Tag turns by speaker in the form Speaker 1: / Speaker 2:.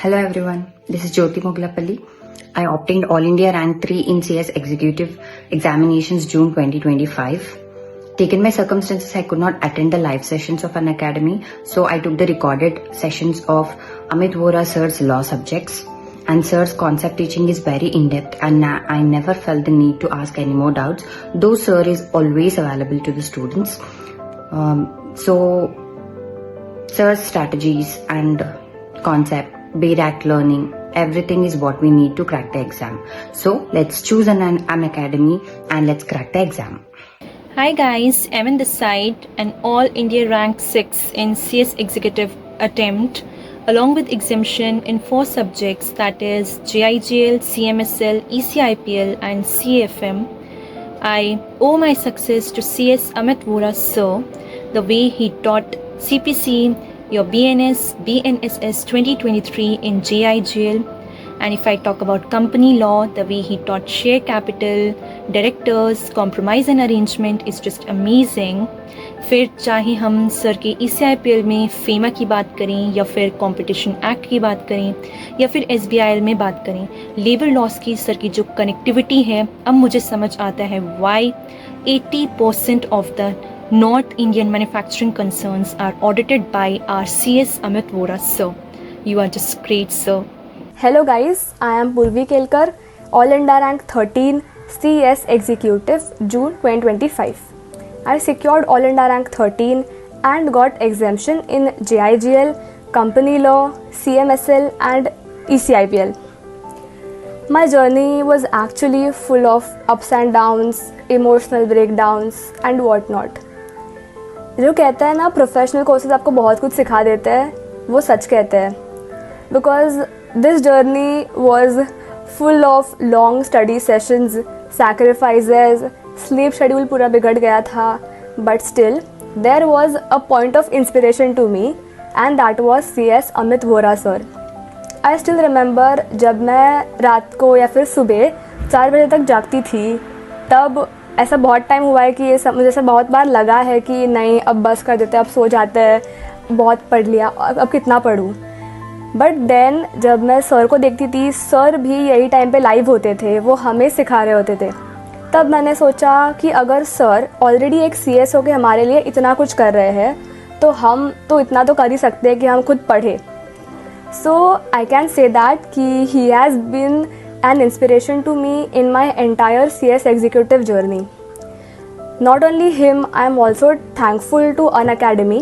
Speaker 1: Hello everyone, this is Jyoti Moglapalli. I obtained All India Rank 3 in CS Executive Examinations June 2025. Taken by circumstances, I could not attend the live sessions of Unacademy, so I took the recorded sessions of Amit Vora sir's law subjects. And sir's concept teaching is very in-depth and I never felt the need to ask any more doubts, though sir is always available to the students. So sir's strategies and concept, BRAC learning, everything is what we need to crack the exam. So let's choose an academy and let's crack the exam.
Speaker 2: Hi guys, Evan this side, an All India Rank 6 in CS Executive attempt along with exemption in 4 subjects, that is JIGL, CMSL, ECIPL and CAFM. I owe my success to CS Amit Vora sir, the way he taught CPC, your BNS, BNSS 2023 in JIGL, and if I talk about company law, the way he taught share capital, directors, compromise and arrangement is just amazing. फिर चाहे हम sir के ECIPL में FEMA की बात करें या फिर कंपटीशन एक्ट की बात करें या फिर SBIL में बात करें, लेबर लॉस की सर की जो कनेक्टिविटी है, अब मुझे समझ आता है why 80% of the North Indian manufacturing concerns are audited by our CS Amit Vora sir. You are just great, sir.
Speaker 3: Hello guys, I am Purvi Kelkar, All India Rank 13 CS Executive, June 2025. I secured All India Rank 13 and got exemption in JIGL, Company Law, CMSL and ECIPL. My journey was actually full of ups and downs, emotional breakdowns and whatnot. जो कहते हैं ना professional courses आपको बहुत कुछ सिखा देते हैं, वो सच कहते हैं. Because this journey was full of long study sessions, sacrifices, sleep schedule पूरा बिगड़ गया था, but still there was a point of inspiration to me and that was CS Amit Vora sir. I still remember जब मैं रात को या फिर सुबह 4 बजे तक जागती थी, तब ऐसा बहुत टाइम हुआ है कि ये सब मुझे ऐसा बहुत बार लगा है कि नहीं अब बस कर देते, अब सो जाते हैं, बहुत पढ़ लिया, अब कितना पढ़ूँ. बट देन जब मैं सर को देखती थी, सर भी यही टाइम पे लाइव होते थे, वो हमें सिखा रहे होते थे. तब मैंने सोचा कि अगर सर ऑलरेडी एक CS होकर हमारे लिए इतना कुछ कर रहे हैं, तो हम तो इतना तो कर ही सकते हैं कि हम खुद पढ़ें. सो आई कैन से दैट कि he has been an inspiration to me in my entire CS executive journey. Not only him, I am also thankful to Unacademy